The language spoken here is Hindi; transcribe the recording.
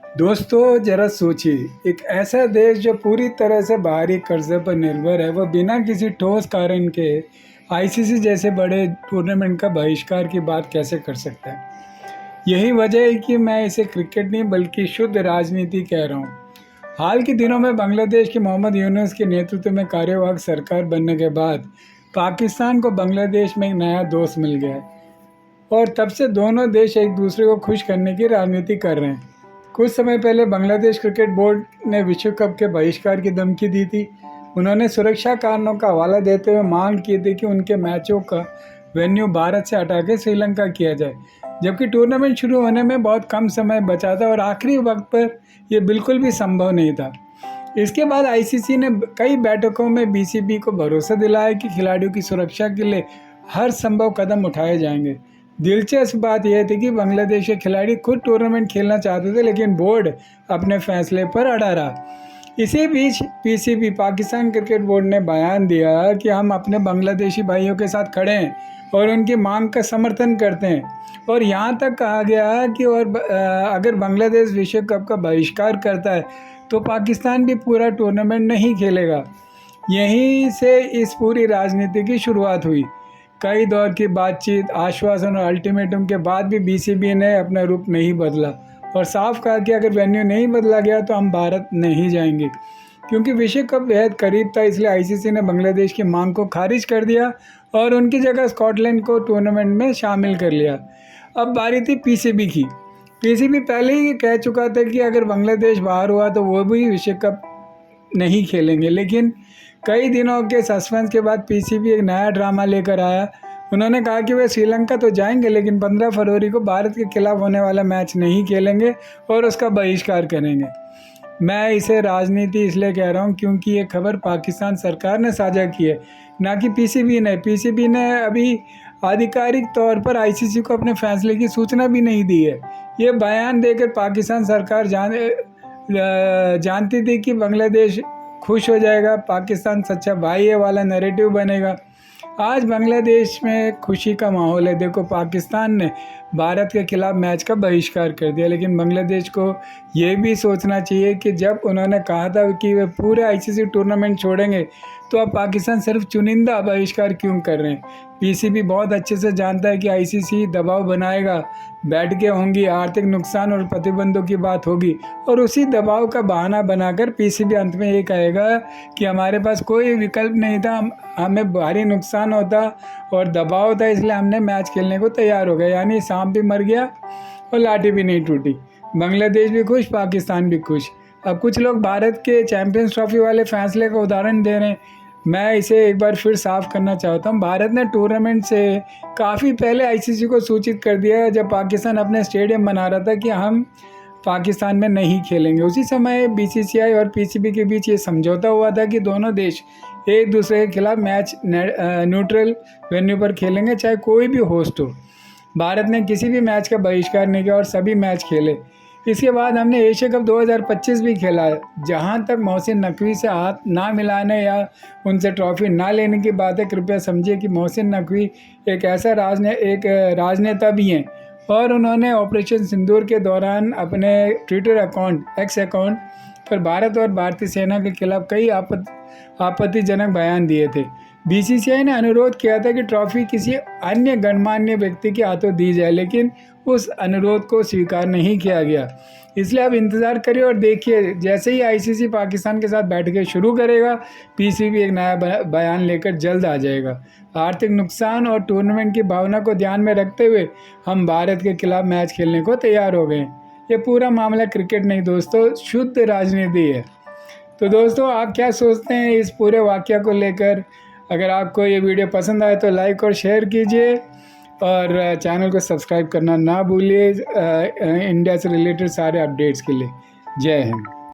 दोस्तों ज़रा सोचिए, एक ऐसा देश जो पूरी तरह से बाहरी कर्ज़े पर निर्भर है, वह बिना किसी ठोस कारण के आईसीसी जैसे बड़े टूर्नामेंट का बहिष्कार की बात कैसे कर सकता है। यही वजह है कि मैं इसे क्रिकेट नहीं बल्कि शुद्ध राजनीति कह रहा हूँ। हाल के दिनों में बांग्लादेश की मोहम्मद यूनुस के नेतृत्व में कार्यवाहक सरकार बनने के बाद पाकिस्तान को बांग्लादेश में एक नया दोस्त मिल गया है और तब से दोनों देश एक दूसरे को खुश करने की राजनीति कर रहे हैं। कुछ समय पहले बांग्लादेश क्रिकेट बोर्ड ने विश्व कप के बहिष्कार की धमकी दी थी। उन्होंने सुरक्षा कारणों का हवाला देते हुए मांग की थी कि उनके मैचों का वेन्यू भारत से हटा के श्रीलंका किया जाए, जबकि टूर्नामेंट शुरू होने में बहुत कम समय बचा था और आखिरी वक्त पर यह बिल्कुल भी संभव नहीं था। इसके बाद आईसीसी ने कई बैठकों में बीसीबी को भरोसा दिलाया कि खिलाड़ियों की सुरक्षा के लिए हर संभव कदम उठाए जाएंगे। दिलचस्प बात यह थी कि बांग्लादेश के खिलाड़ी खुद टूर्नामेंट खेलना चाहते थे, लेकिन बोर्ड अपने फैसले पर अड़ा रहा। इसी बीच पीसीबी पाकिस्तान क्रिकेट बोर्ड ने बयान दिया कि हम अपने बांग्लादेशी भाइयों के साथ खड़े हैं और उनकी मांग का समर्थन करते हैं, और यहाँ तक कहा गया कि अगर बांग्लादेश विश्व कप का बहिष्कार करता है तो पाकिस्तान भी पूरा टूर्नामेंट नहीं खेलेगा। यहीं से इस पूरी राजनीति की शुरुआत हुई। कई दौर की बातचीत, आश्वासन और अल्टीमेटम के बाद भी बीसीबी ने अपना रुख नहीं बदला और साफ कहा कि अगर वेन्यू नहीं बदला गया तो हम भारत नहीं जाएंगे। क्योंकि विश्व कप बेहद करीब था, इसलिए आईसीसी ने बांग्लादेश की मांग को खारिज कर दिया और उनकी जगह स्कॉटलैंड को टूर्नामेंट में शामिल कर लिया। अब बारी थी पीसीबी की। पीसीबी पहले ही कह चुका था कि अगर बांग्लादेश बाहर हुआ तो वो भी विश्व कप नहीं खेलेंगे, लेकिन कई दिनों के सस्पेंस के बाद पीसीबी एक नया ड्रामा लेकर आया। उन्होंने कहा कि वे श्रीलंका तो जाएंगे, लेकिन 15 फरवरी को भारत के खिलाफ होने वाला मैच नहीं खेलेंगे और उसका बहिष्कार करेंगे। मैं इसे राजनीति इसलिए कह रहा हूँ क्योंकि ये खबर पाकिस्तान सरकार ने साझा की है, ना कि पीसीबी ने। पीसीबी ने अभी आधिकारिक तौर पर आईसीसी को अपने फैसले की सूचना भी नहीं दी है। ये बयान देकर पाकिस्तान सरकार जानती थी कि बांग्लादेश खुश हो जाएगा, पाकिस्तान सच्चा भाई है वाला नैरेटिव बनेगा। आज बांग्लादेश में खुशी का माहौल है। देखो, पाकिस्तान ने भारत के खिलाफ मैच का बहिष्कार कर दिया, लेकिन बांग्लादेश को ये भी सोचना चाहिए कि जब उन्होंने कहा था कि वे पूरे आईसीसी टूर्नामेंट छोड़ेंगे, तो अब पाकिस्तान सिर्फ चुनिंदा बहिष्कार क्यों कर रहे हैं। पीसीबी बहुत अच्छे से जानता है कि आईसीसी दबाव बनाएगा, बैठकें होंगी, आर्थिक नुकसान और प्रतिबंधों की बात होगी, और उसी दबाव का बहाना बनाकर पीसीबी अंत में ये कहेगा कि हमारे पास कोई विकल्प नहीं था, हमें भारी नुकसान होता और दबाव था, इसलिए हमने मैच खेलने को तैयार हो गए। यानी सांप भी मर गया और लाठी भी नहीं टूटी। बांग्लादेश भी खुश, पाकिस्तान भी खुश। अब कुछ लोग भारत के चैंपियंस ट्रॉफी वाले फैसले का उदाहरण दे रहे हैं। मैं इसे एक बार फिर साफ करना चाहता हूँ। भारत ने टूर्नामेंट से काफ़ी पहले आईसीसी को सूचित कर दिया, जब पाकिस्तान अपने स्टेडियम बना रहा था, कि हम पाकिस्तान में नहीं खेलेंगे। उसी समय बीसीसीआई और पीसीबी के बीच ये समझौता हुआ था कि दोनों देश एक दूसरे के खिलाफ मैच न्यूट्रल वेन्यू पर खेलेंगे, चाहे कोई भी होस्ट हो। भारत ने किसी भी मैच का बहिष्कार नहीं किया और सभी मैच खेले। इसके बाद हमने एशिया कप 2025 भी खेला है। जहाँ तक मोहसिन नकवी से हाथ ना मिलाने या उनसे ट्रॉफी ना लेने की बात है, कृपया समझिए कि मोहसिन नकवी एक ऐसा राजनेता भी हैं, और उन्होंने ऑपरेशन सिंदूर के दौरान अपने ट्विटर अकाउंट, एक्स अकाउंट पर भारत और भारतीय सेना के खिलाफ कई आपत्तिजनक बयान दिए थे। बीसीसीआई ने अनुरोध किया था कि ट्रॉफी किसी अन्य गणमान्य व्यक्ति के हाथों दी जाए, लेकिन उस अनुरोध को स्वीकार नहीं किया गया। इसलिए अब इंतज़ार करिए और देखिए, जैसे ही आईसीसी पाकिस्तान के साथ बैठकें शुरू करेगा, पीसीबी एक नया बयान लेकर जल्द आ जाएगा। आर्थिक नुकसान और टूर्नामेंट की भावना को ध्यान में रखते हुए हम भारत के खिलाफ मैच खेलने को तैयार हो गए। ये पूरा मामला क्रिकेट नहीं दोस्तों, शुद्ध राजनीति है। तो दोस्तों, आप क्या सोचते हैं इस पूरे वाक़या को लेकर? अगर आपको ये वीडियो पसंद आए तो लाइक और शेयर कीजिए, और चैनल को सब्सक्राइब करना ना भूलिए इंडिया से रिलेटेड सारे अपडेट्स के लिए। जय हिंद।